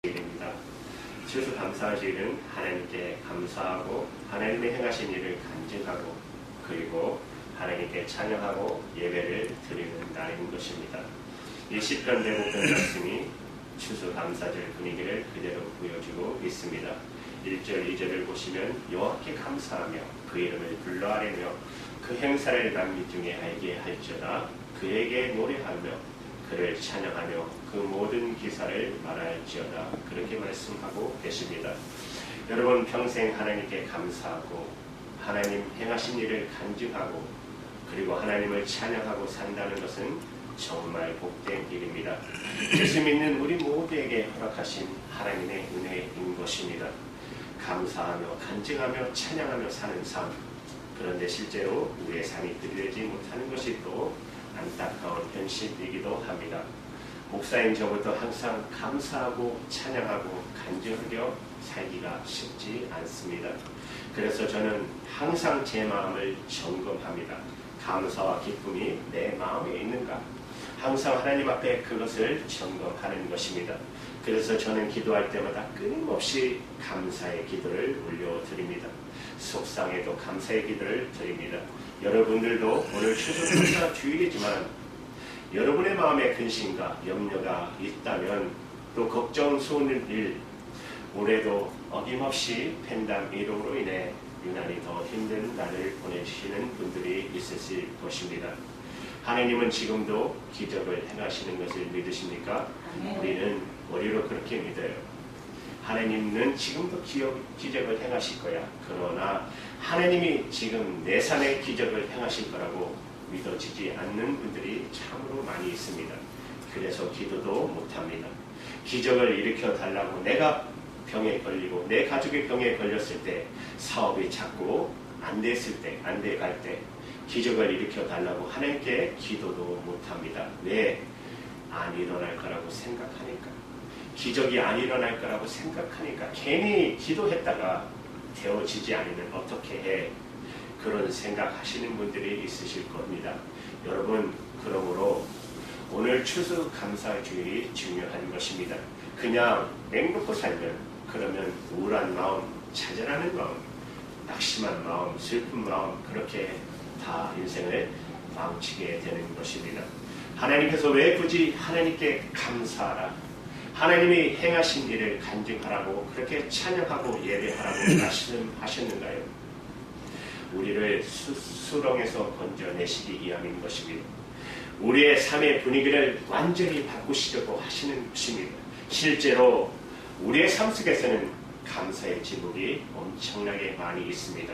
일입니다. 추수감사주일은 하나님께 감사하고 하나님의 행하신 일을 간증하고 그리고 하나님께 찬양하고 예배를 드리는 날인 것입니다. 이 시편 대목된 말씀이 추수감사절 분위기를 그대로 보여주고 있습니다. 1절, 2절을 보시면 여호와께 감사하며 그 이름을 불러아뢰며 그 행사를 남미 중에 알게 할지어다. 그에게 노래하며 그를 찬양하며 그 모든 기사를 말할지어다. 그렇게 말씀하고 계십니다. 여러분 평생 하나님께 감사하고 하나님 행하신 일을 간증하고 그리고 하나님을 찬양하고 산다는 것은 정말 복된 일입니다. 예수 믿는 우리 모두에게 허락하신 하나님의 은혜인 것입니다. 감사하며 간증하며 찬양하며 사는 삶, 그런데 실제로 우리의 삶이 그리되지 못하는 것이 또 안타까운 현실이기도 합니다. 목사인 저부터 항상 감사하고 찬양하고 간증하며 살기가 쉽지 않습니다. 그래서 저는 항상 제 마음을 점검합니다. 감사와 기쁨이 내 마음에 있는가? 항상 하나님 앞에 그것을 점검하는 것입니다. 그래서 저는 기도할 때마다 끊임없이 감사의 기도를 올려드립니다. 속상해도 감사의 기도를 드립니다. 여러분들도 오늘 추수감사 주일이지만 여러분의 마음에 근심과 염려가 있다면 또 걱정스러운 일, 올해도 어김없이 팬덤 1호로 인해 유난히 더 힘든 날을 보내시는 분들이 있으실 것입니다. 하나님은 지금도 기적을 행하시는 것을 믿으십니까? 우리는 머리로 그렇게 믿어요. 하나님은 지금도 기적을 행하실 거야. 그러나 하나님이 지금 내 삶에 기적을 행하실 거라고 믿어지지 않는 분들이 참으로 많이 있습니다. 그래서 기도도 못합니다. 기적을 일으켜 달라고 내가 병에 걸리고 내 가족이 병에 걸렸을 때, 사업이 자꾸 안 됐을 때, 안 돼갈 때 기적을 일으켜 달라고 하나님께 기도도 못합니다. 왜? 안 일어날 거라고 생각하니까. 기적이 안 일어날 거라고 생각하니까 괜히 기도했다가 되어지지 않으면 어떻게 해? 그런 생각하시는 분들이 있으실 겁니다. 여러분, 그러므로 오늘 추수감사주일이 중요한 것입니다. 그냥 맹놓고 살면 그러면 우울한 마음, 좌절하는 마음, 낙심한 마음, 슬픈 마음 그렇게 다 인생을 망치게 되는 것입니다. 하나님께서 왜 굳이 하나님께 감사하라, 하나님이 행하신 일을 간증하라고 그렇게 찬양하고 예배하라고 말씀하셨는가요? 우리를 수렁에서 건져내시기 위함인 것입니다. 우리의 삶의 분위기를 완전히 바꾸시려고 하시는 것입니다. 실제로 우리의 삶 속에서는 감사의 지목이 엄청나게 많이 있습니다.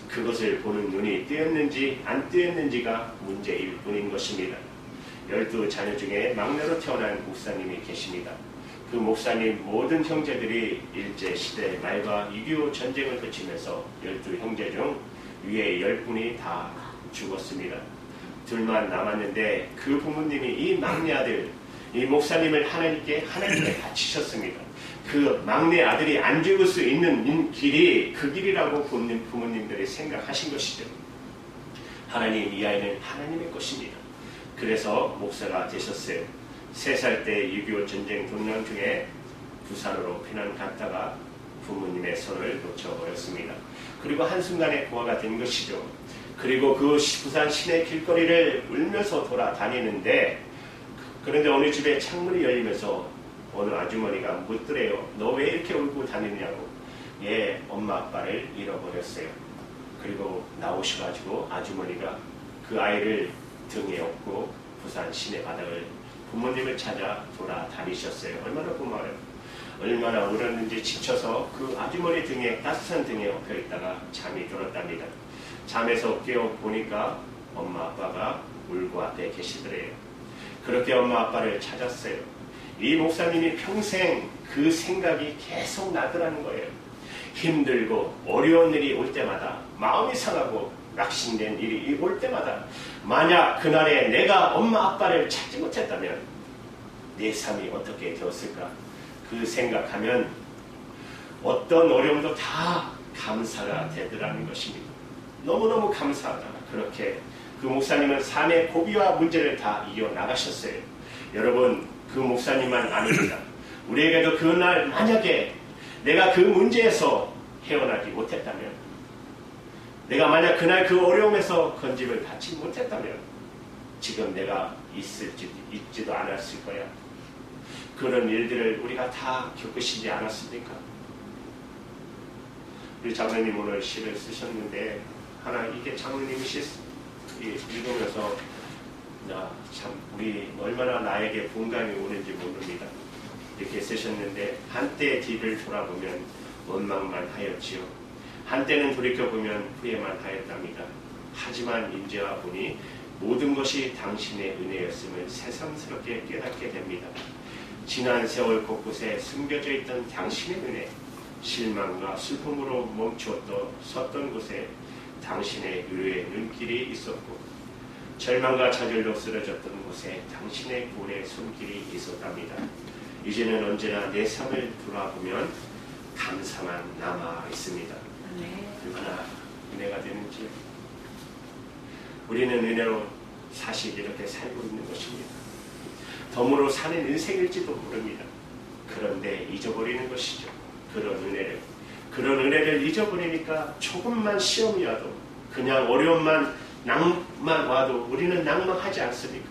그것을 보는 눈이 뜨였는지 안 뜨였는지가 문제일 뿐인 것입니다. 12자녀 중에 막내로 태어난 목사님이 계십니다. 그 목사님 모든 형제들이 일제시대 말과 6.25 전쟁을 거치면서 12형제 중 위에 10분이 다 죽었습니다. 둘만 남았는데 그 부모님이 이 막내 아들, 이 목사님을 하나님께 바치셨습니다. 그 막내 아들이 안 죽을 수 있는 길이 그 길이라고 부모님들이 생각하신 것이죠. 하나님, 이 아이는 하나님의 것입니다. 그래서 목사가 되셨어요. 3살 때 6.25 전쟁 동랑 중에 부산으로 피난 갔다가 부모님의 손을 놓쳐버렸습니다. 그리고 한순간에 고아가 된 것이죠. 그리고 그 부산 시내 길거리를 울면서 돌아다니는데, 그런데 어느 집에 창문이 열리면서 어느 아주머니가 묻더래요. 너 왜 이렇게 울고 다니냐고. 예, 엄마 아빠를 잃어버렸어요. 그리고 나오셔가지고 아주머니가 그 아이를 등에 업고 부산 시내 바닥을 부모님을 찾아 돌아다니셨어요. 얼마나 고마워요. 얼마나 울었는지 지쳐서 그 아주머니 등에, 따뜻한 등에 엎여 있다가 잠이 들었답니다. 잠에서 깨어 보니까 엄마 아빠가 물고 앞에 계시더래요. 그렇게 엄마 아빠를 찾았어요. 이 목사님이 평생 그 생각이 계속 나더라는 거예요. 힘들고 어려운 일이 올 때마다, 마음이 상하고 낙심된 일이 올 때마다, 만약 그날에 내가 엄마 아빠를 찾지 못했다면 내 삶이 어떻게 되었을까? 그 생각하면 어떤 어려움도 다 감사가 되더라는 것입니다. 너무너무 감사하다. 그렇게 그 목사님은 삶의 고비와 문제를 다 이겨나가셨어요. 여러분, 그 목사님만 아닙니다. 우리에게도 그날 만약에 내가 그 문제에서 헤어나지 못했다면, 내가 만약 그날 그 어려움에서 건짐을 받지 못했다면 지금 내가 있지도 않았을 거야. 그런 일들을 우리가 다 겪으시지 않았습니까? 우리 장로님 오늘 시를 쓰셨는데 하나 이게 장로님이 읽으면서 참 우리 얼마나 나에게 분감이 오는지 모릅니다. 이렇게 쓰셨는데 한때 뒤를 돌아보면 원망만 하였지요. 한때는 돌이켜보면 후회만 하였답니다. 하지만 인제와 보니 모든 것이 당신의 은혜였음을 새삼스럽게 깨닫게 됩니다. 지난 세월 곳곳에 숨겨져 있던 당신의 은혜, 실망과 슬픔으로 섰던 곳에 당신의 의뢰의 눈길이 있었고, 절망과 좌절로 쓰러졌던 곳에 당신의 볼의 손길이 있었답니다. 이제는 언제나 내 삶을 돌아보면 감사만 남아 있습니다. 얼마나 은혜가 되는지. 우리는 은혜로 사실 이렇게 살고 있는 것입니다. 덤으로 사는 인생일지도 모릅니다. 그런데 잊어버리는 것이죠. 그런 은혜를 잊어버리니까 조금만 시험이 와도, 그냥 어려움만 낭만 와도 우리는 낭망하지 않습니까?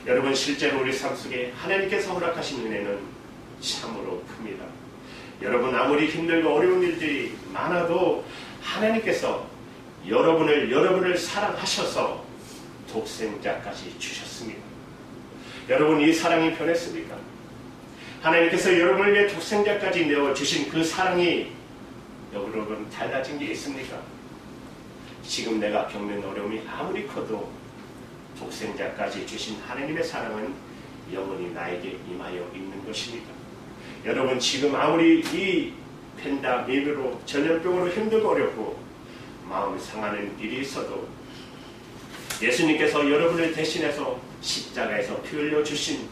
여러분, 실제로 우리 삶 속에 하나님께서 허락하신 은혜는 참으로 큽니다. 여러분, 아무리 힘들고 어려운 일들이 많아도 하나님께서 여러분을 사랑하셔서 독생자까지 주셨습니다. 여러분, 이 사랑이 변했습니까? 하나님께서 여러분을 위해 독생자까지 내어주신 그 사랑이 여러분 달라진 게 있습니까? 지금 내가 겪는 어려움이 아무리 커도 독생자까지 주신 하나님의 사랑은 영원히 나에게 임하여 있는 것입니다. 여러분, 지금 아무리 이 팬데믹으로 전염병으로 힘들고 어렵고 마음 상하는 일이 있어도 예수님께서 여러분을 대신해서 십자가에서 피 흘려 주신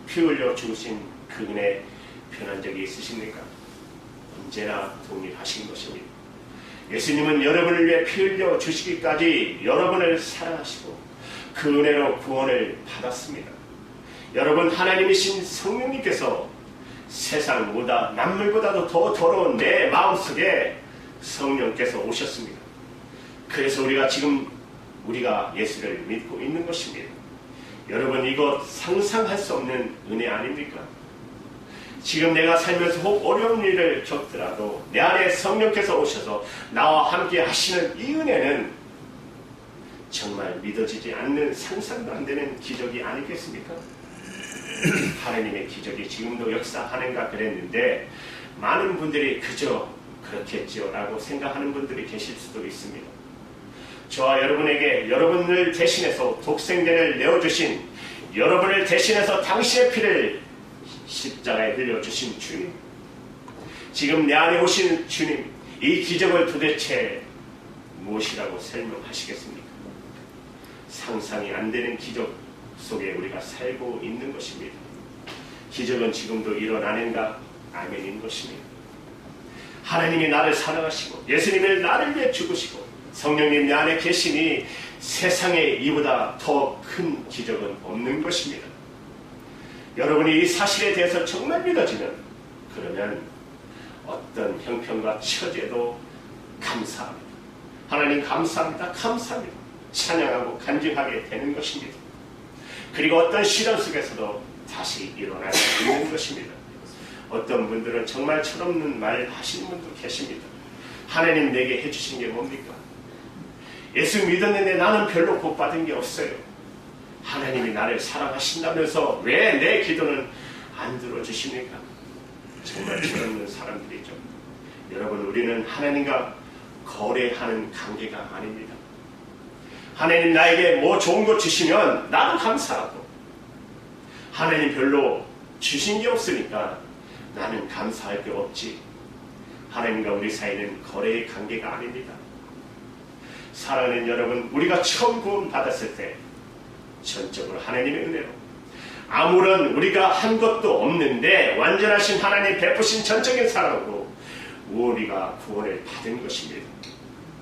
그 은혜 변한 적이 있으십니까? 언제나 동일하신 것입니다. 예수님은 여러분을 위해 피 흘려 주시기까지 여러분을 사랑하시고 그 은혜로 구원을 받았습니다. 여러분, 하나님이신 성령님께서 세상보다 남물보다도 더 더러운 내 마음속에 성령께서 오셨습니다. 그래서 우리가 예수를 믿고 있는 것입니다. 여러분, 이것 상상할 수 없는 은혜 아닙니까? 지금 내가 살면서 혹 어려운 일을 겪더라도 내 안에 성령께서 오셔서 나와 함께 하시는 이 은혜는 정말 믿어지지 않는, 상상도 안 되는 기적이 아니겠습니까? 하나님의 기적이 지금도 역사하는가 그랬는데 많은 분들이 그저 그렇겠지요 라고 생각하는 분들이 계실 수도 있습니다. 저와 여러분에게 여러분을 대신해서 독생자를 내어주신, 여러분을 대신해서 당신의 피를 십자가에 흘려주신 주님, 지금 내 안에 오신 주님, 이 기적을 도대체 무엇이라고 설명하시겠습니까? 상상이 안 되는 기적 속에 우리가 살고 있는 것입니다. 기적은 지금도 일어나는가? 아멘인 것입니다. 하나님이 나를 사랑하시고 예수님을 나를 위해 죽으시고 성령님 내 안에 계시니 세상에 이보다 더 큰 기적은 없는 것입니다. 여러분이 이 사실에 대해서 정말 믿어지면, 그러면 어떤 형편과 처제도 감사합니다. 하나님 감사합니다. 감사합니다. 찬양하고 간증하게 되는 것입니다. 그리고 어떤 시련 속에서도 다시 일어날 수 있는 것입니다. 어떤 분들은 정말 철없는 말 하시는 분도 계십니다. 하나님 내게 해주신 게 뭡니까? 예수 믿었는데 나는 별로 복 받은 게 없어요. 하나님이 나를 사랑하신다면서 왜 내 기도는 안 들어주십니까? 정말 철없는 사람들이죠. 여러분, 우리는 하나님과 거래하는 관계가 아닙니다. 하나님 나에게 뭐 좋은 거 주시면 나도 감사하고, 하나님 별로 주신 게 없으니까 나는 감사할 게 없지. 하나님과 우리 사이는 거래의 관계가 아닙니다. 사랑하는 여러분, 우리가 처음 구원 받았을 때 전적으로 하나님의 은혜로, 아무런 우리가 한 것도 없는데 완전하신 하나님 베푸신 전적인 사랑으로 우리가 구원을 받은 것입니다.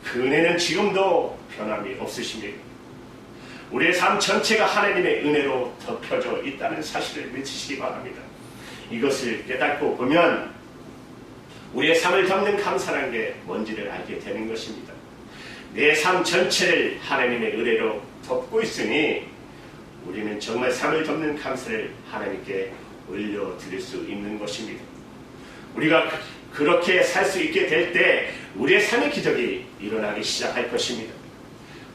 그 은혜는 지금도 변함이 없으십니다. 우리의 삶 전체가 하나님의 은혜로 덮여져 있다는 사실을 믿으시기 바랍니다. 이것을 깨닫고 보면 우리의 삶을 덮는 감사란 게 뭔지를 알게 되는 것입니다. 내 삶 전체를 하나님의 은혜로 덮고 있으니 우리는 정말 삶을 덮는 감사를 하나님께 올려드릴 수 있는 것입니다. 우리가 그렇게 살 수 있게 될 때 우리의 삶의 기적이 일어나기 시작할 것입니다.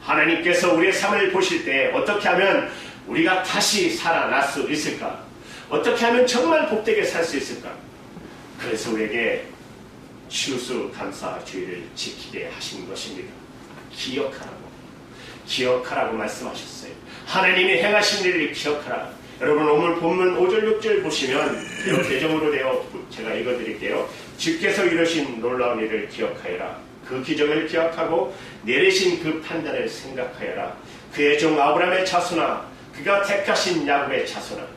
하나님께서 우리의 삶을 보실 때 어떻게 하면 우리가 다시 살아날 수 있을까? 어떻게 하면 정말 복되게 살 수 있을까? 그래서 우리에게 추수감사주의를 지키게 하신 것입니다. 기억하라고 말씀하셨어요. 하나님이 행하신 일을 기억하라. 여러분 오늘 본문 5절 6절 보시면 개정으로 되어 제가 읽어드릴게요. 주께서 이루신 놀라운 일을 기억하여라. 그 기적을 기억하고 내리신 그 판단을 생각하여라. 그의 종 아브라함의 자손아, 그가 택하신 야곱의 자손아,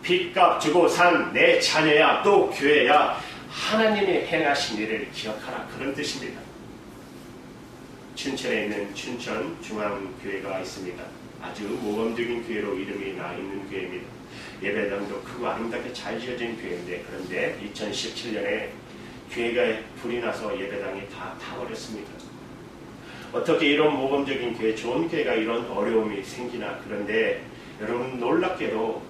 빚값 주고 산 내 자녀야, 또 교회야, 하나님이 행하신 일을 기억하라. 그런 뜻입니다. 춘천에 있는 춘천중앙교회가 있습니다. 아주 모범적인 교회로 이름이 나 있는 교회입니다. 예배당도 크고 아름답게 잘 지어진 교회인데, 그런데 2017년에 교회가 불이 나서 예배당이 다 타버렸습니다. 어떻게 이런 모범적인 교회, 좋은 교회가 이런 어려움이 생기나. 그런데 여러분 놀랍게도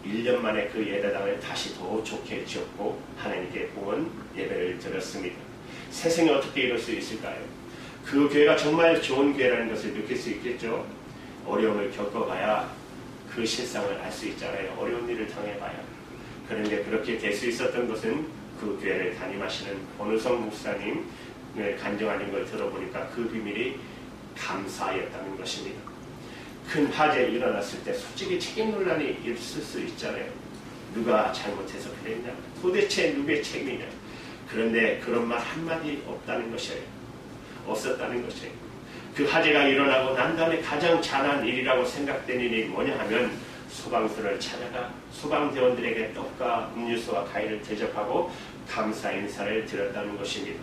1년 만에 그 예배당을 다시 더 좋게 지었고 하나님께 구원 예배를 드렸습니다. 세상에 어떻게 이럴 수 있을까요? 그 교회가 정말 좋은 교회라는 것을 느낄 수 있겠죠. 어려움을 겪어봐야 그 실상을 알 수 있잖아요. 어려운 일을 당해봐야. 그런데 그렇게 될 수 있었던 것은 그 교회를 담임하시는 권우성 목사님을 간증하는 걸 들어보니까 그 비밀이 감사였다는 것입니다. 큰 화재 일어났을 때 솔직히 책임 논란이 있을 수 있잖아요. 누가 잘못해서 그랬냐? 도대체 누구의 책임이냐? 그런데 그런 말 한마디 없다는 것이에요. 없었다는 것이에요. 그 화재가 일어나고 난 다음에 가장 잘한 일이라고 생각된 일이 뭐냐 하면 소방서를 찾아가 소방대원들에게 떡과 음료수와 과일을 대접하고 감사 인사를 드렸다는 것입니다.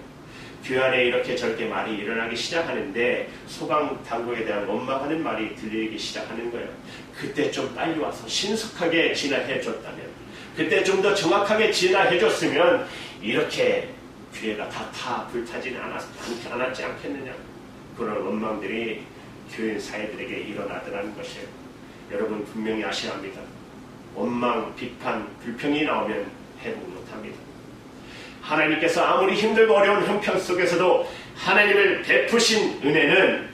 교회 안에 이렇게 저렇게 말이 일어나기 시작하는데 소방당국에 대한 원망하는 말이 들리기 시작하는 거예요. 그때 좀 빨리 와서 신속하게 진화해줬다면, 그때 좀 더 정확하게 진화해줬으면 이렇게 교회가 다 불타지는 않았지 않겠느냐. 그런 원망들이 교인 사회들에게 일어나더라는 것이에요. 여러분 분명히 아셔야 합니다. 원망, 비판, 불평이 나오면 회복 못합니다. 하나님께서 아무리 힘들고 어려운 형편 속에서도 하나님을 베푸신 은혜는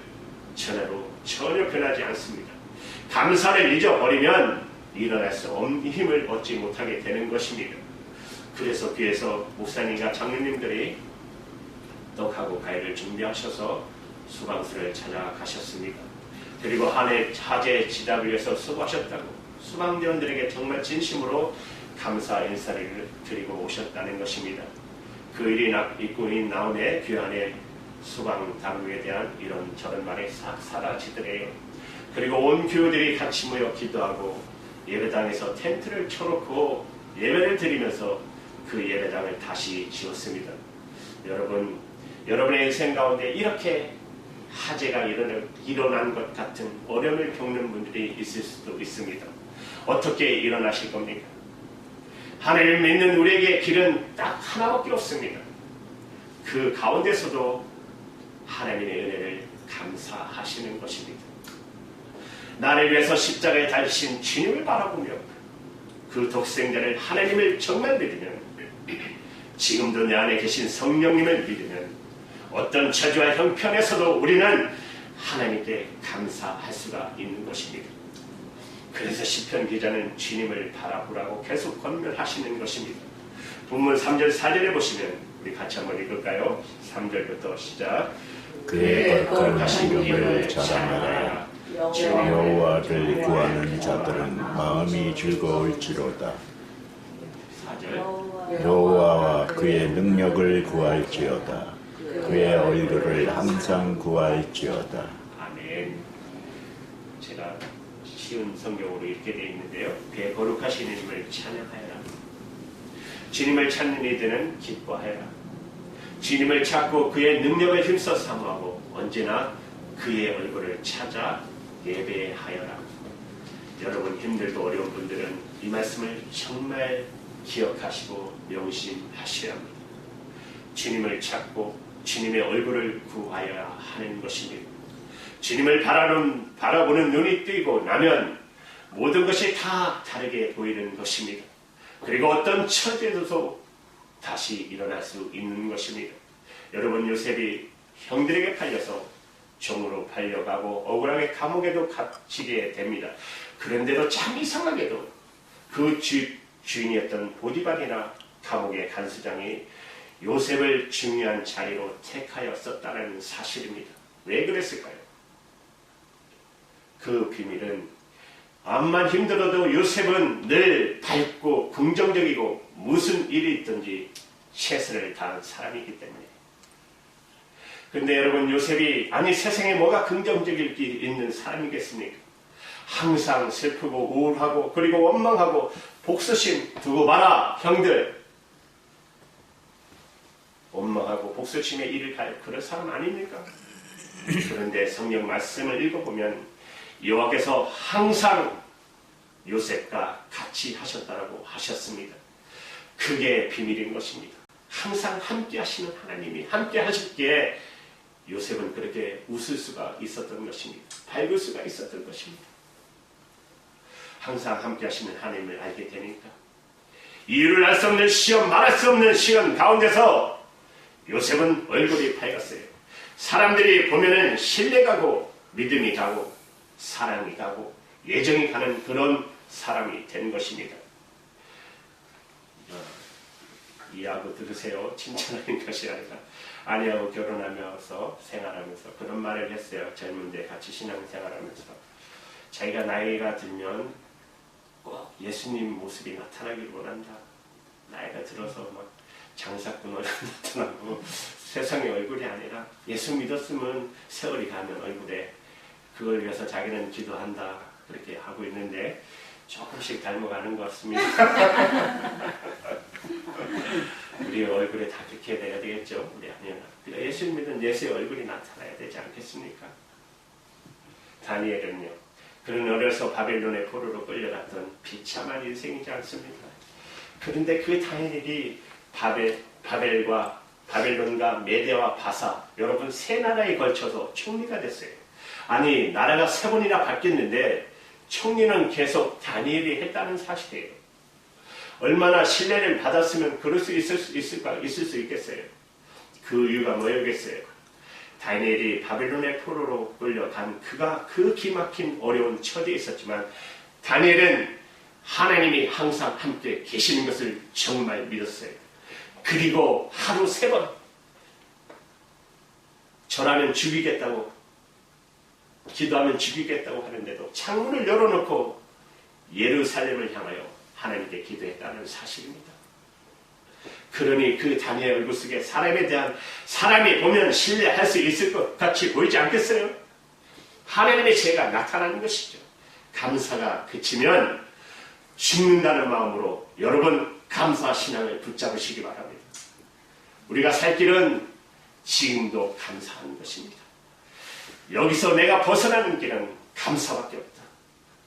전혀 변하지 않습니다. 감사를 잊어버리면 일어날 수 없는 힘을 얻지 못하게 되는 것입니다. 그래서 교회에서 목사님과 장로님들이 떡하고 과일을 준비하셔서 소방서를 찾아가셨습니다. 그리고 한 해 화재 지답을 위해서 수고하셨다고 소방대원들에게 정말 진심으로 감사 인사를 드리고 오셨다는 것입니다. 그 일이 있고 나온 후에 교회 안에 소방당국에 대한 이런 저런 말이 싹 사라지더래요. 그리고 온 교우들이 같이 모여 기도하고 예배당에서 텐트를 쳐놓고 예배를 드리면서 그 예배당을 다시 지었습니다. 여러분, 여러분의 인생 가운데 이렇게 화재가 일어난 것 같은 어려움을 겪는 분들이 있을 수도 있습니다. 어떻게 일어나실 겁니까? 하나님을 믿는 우리에게 길은 딱 하나밖에 없습니다. 그 가운데서도 하나님의 은혜를 감사하시는 것입니다. 나를 위해서 십자가에 달리신 주님을 바라보며 그 독생자를 하나님을 정말 믿으면, 지금도 내 안에 계신 성령님을 믿으면 어떤 처지와 형편에서도 우리는 하나님께 감사할 수가 있는 것입니다. 그래서 시편 기자는 주님을 바라보라고 계속 권면하시는 것입니다. 본문 3절 4절에 보시면 우리 같이 한번 읽을까요? 3절부터 시작. 그의 거룩하신 이름을 자랑하라. 여호와를 구하는 자들은 마음이 즐거울지로다. 4절. 여호와와 그의 능력을 구할지어다. 그의 얼굴을 항상 구할지어다. 아멘. 제가 쉬운 성경으로 읽게 되어 있는데요. 그의 거룩하신 이름을 찬양하여라. 주님을 찾는 이들은 기뻐하여라. 주님을 찾고 그의 능력을 힘써 사모하고 언제나 그의 얼굴을 찾아 예배하여라. 여러분 힘들고 어려운 분들은 이 말씀을 정말 기억하시고 명심하셔야 합니다. 주님을 찾고 주님의 얼굴을 구하여야 하는 것입니다. 주님을 바라보는 눈이 뜨이고 나면 모든 것이 다 다르게 보이는 것입니다. 그리고 어떤 처지에서도 다시 일어날 수 있는 것입니다. 여러분, 요셉이 형들에게 팔려서 종으로 팔려가고 억울하게 감옥에도 갇히게 됩니다. 그런데도 참 이상하게도 그 주인이었던 보디발이나 감옥의 간수장이 요셉을 중요한 자리로 택하였었다는 사실입니다. 왜 그랬을까요? 그 비밀은 암만 힘들어도 요셉은 늘 밝고 긍정적이고 무슨 일이 있든지 최선을 다한 사람이기 때문에. 근데 여러분, 요셉이 아니 세상에 뭐가 긍정적일 게 있는 사람이겠습니까? 항상 슬프고 우울하고 그리고 원망하고 복수심 두고 봐라 형들, 원망하고 복수심에 이를 갈 그런 사람 아닙니까? 그런데 성경 말씀을 읽어보면 여호와께서 항상 요셉과 같이 하셨다라고 하셨습니다. 그게 비밀인 것입니다. 항상 함께 하시는 하나님이 함께 하셨기에 요셉은 그렇게 웃을 수가 있었던 것입니다. 밝을 수가 있었던 것입니다. 항상 함께 하시는 하나님을 알게 되니까 이유를 알 수 없는 시험, 말할 수 없는 시간 가운데서 요셉은 얼굴이 밝았어요. 사람들이 보면은 신뢰가고 믿음이 가고 사랑이 가고 예정이 가는 그런 사람이 된 것입니다. 이하고 들으세요. 칭찬하는 것이 아니라 아내하고 결혼하면서 생활하면서 그런 말을 했어요. 젊은데 같이 신앙생활하면서 자기가 나이가 들면 꼭 예수님 모습이 나타나길 원한다. 나이가 들어서 막 장사꾼 얼굴 나타나고 세상의 얼굴이 아니라 예수 믿었으면 세월이 가면 얼굴에 그걸 위해서 자기는 기도한다. 그렇게 하고 있는데 조금씩 닮아가는 것 같습니다. 우리 얼굴에 다 그렇게 돼야 되겠죠. 우리 아니나. 예수 믿은 예수의 얼굴이 나타나야 되지 않겠습니까? 다니엘은요. 그는 어려서 바벨론의 포로로 끌려갔던 비참한 인생이지 않습니까? 그런데 그 다니엘이 바벨론과 메대와 바사 여러분 세 나라에 걸쳐서 총리가 됐어요. 아니 나라가 세 번이나 바뀌었는데 총리는 계속 다니엘이 했다는 사실이에요. 얼마나 신뢰를 받았으면 그럴 수 있을 수 있겠어요. 그 이유가 뭐였겠어요? 다니엘이 바벨론의 포로로 끌려간 그가 그 기막힌 어려운 처지에 있었지만 다니엘은 하나님이 항상 함께 계시는 것을 정말 믿었어요. 그리고 하루 3번 절하면 죽이겠다고 기도하면 죽이겠다고 하는데도 창문을 열어놓고 예루살렘을 향하여 하나님께 기도했다는 사실입니다. 그러니 그 다니엘 얼굴 속에 사람이 보면 신뢰할 수 있을 것 같이 보이지 않겠어요? 하나님의 죄가 나타나는 것이죠. 감사가 그치면 죽는다는 마음으로 여러분 감사 신앙을 붙잡으시기 바랍니다. 우리가 살 길은 지금도 감사하는 것입니다. 여기서 내가 벗어나는 길은 감사밖에 없다.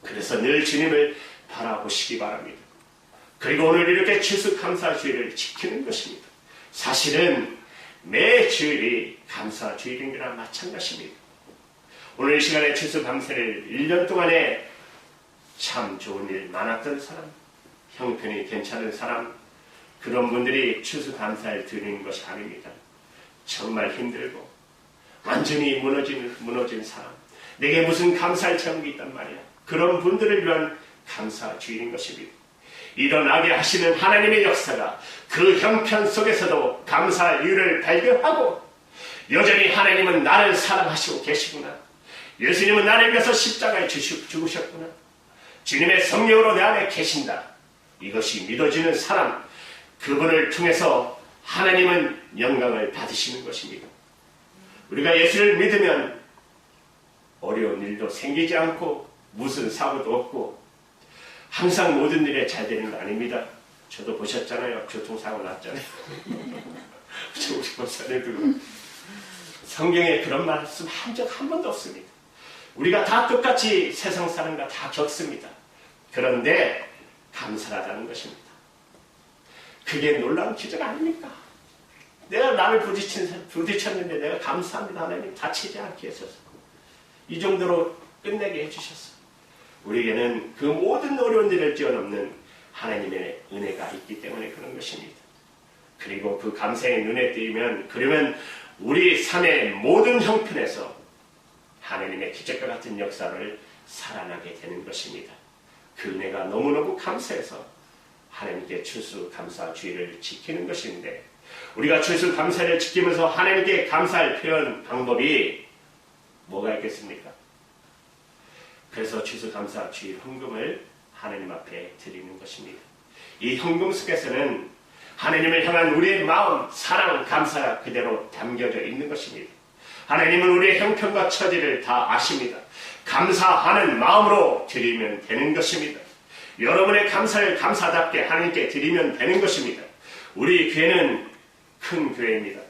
그래서 늘 주님을 바라보시기 바랍니다. 그리고 오늘 이렇게 추수감사주일을 지키는 것입니다. 사실은 매 주일이 감사주일인 거나 마찬가지입니다. 오늘 이 시간에 추수감사를 1년 동안에 참 좋은 일 많았던 사람, 형편이 괜찮은 사람, 그런 분들이 추수감사를 드리는 것이 아닙니다. 정말 힘들고 완전히 무너진 사람, 내게 무슨 감사할 점이 있단 말이야. 그런 분들을 위한 감사주일인 것입니다. 일어나게 하시는 하나님의 역사가 그 형편 속에서도 감사할 이유를 발견하고 여전히 하나님은 나를 사랑하시고 계시구나. 예수님은 나를 위해서 십자가에 죽으셨구나. 주님의 성령으로 내 안에 계신다. 이것이 믿어지는 사람, 그분을 통해서 하나님은 영광을 받으시는 것입니다. 우리가 예수를 믿으면 어려운 일도 생기지 않고 무슨 사고도 없고 항상 모든 일에 잘 되는 거 아닙니다. 저도 보셨잖아요. 교통사고 났잖아요. 우리 목사님도 성경에 그런 말씀 한 적 한 번도 없습니다. 우리가 다 똑같이 세상 사람과 다 겪습니다. 그런데 감사하다는 것입니다. 그게 놀라운 기적 아닙니까? 내가 나를 부딪혔는데 내가 감사합니다. 하나님 다치지 않게 해주셔서 이 정도로 끝내게 해주셨어. 우리에게는 그 모든 어려운 일을 뛰어넘는 하나님의 은혜가 있기 때문에 그런 것입니다. 그리고 그 감사의 눈에 띄면 그러면 우리 삶의 모든 형편에서 하나님의 기적과 같은 역사를 살아나게 되는 것입니다. 그 은혜가 너무너무 감사해서 하나님께 추수감사주의를 지키는 것인데 우리가 추수감사를 지키면서 하나님께 감사할 표현 방법이 뭐가 있겠습니까? 그래서 추수감사주의 헌금을 하나님 앞에 드리는 것입니다. 이 헌금 속에서는 하나님을 향한 우리의 마음, 사랑, 감사가 그대로 담겨져 있는 것입니다. 하나님은 우리의 형편과 처지를 다 아십니다. 감사하는 마음으로 드리면 되는 것입니다. 여러분의 감사를 감사답게 하나님께 드리면 되는 것입니다. 우리 교회는 큰 교회입니다.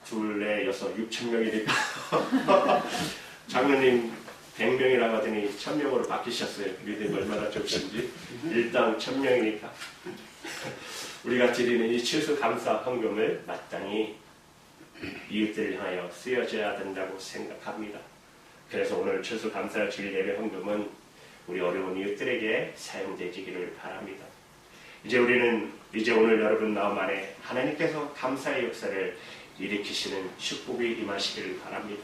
2, 4, 6, 6,000명이니까 장로님 100명이라고 하더니 1000명으로 바뀌셨어요. 믿음이 얼마나 좋으신지. 일당 1000명이니까 우리가 드리는 이 추수감사 헌금을 마땅히 이웃들을 향하여 쓰여져야 된다고 생각합니다. 그래서 오늘 추수감사주일 예배 헌금은 우리 어려운 이웃들에게 사용되기를 바랍니다. 이제 오늘 여러분 마음 안에 하나님께서 감사의 역사를 일으키시는 축복이 임하시기를 바랍니다.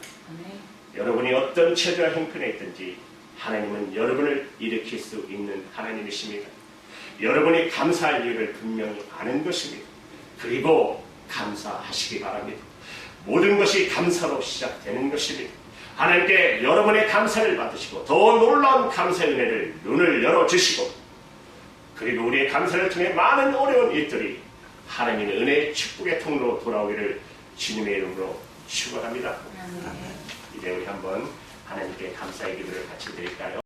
여러분이 어떤 처지와 형편에 있든지 하나님은 여러분을 일으킬 수 있는 하나님이십니다. 여러분이 감사할 이유를 분명히 아는 것입니다. 그리고 감사하시기 바랍니다. 모든 것이 감사로 시작되는 것입니다. 하나님께 여러분의 감사를 받으시고 더 놀라운 감사의 은혜를 눈을 열어주시고 그리고 우리의 감사를 통해 많은 어려운 일들이 하나님의 은혜의 축복의 통로로 돌아오기를 주님의 이름으로 축원합니다. 이제 우리 한번 하나님께 감사의 기도를 같이 드릴까요?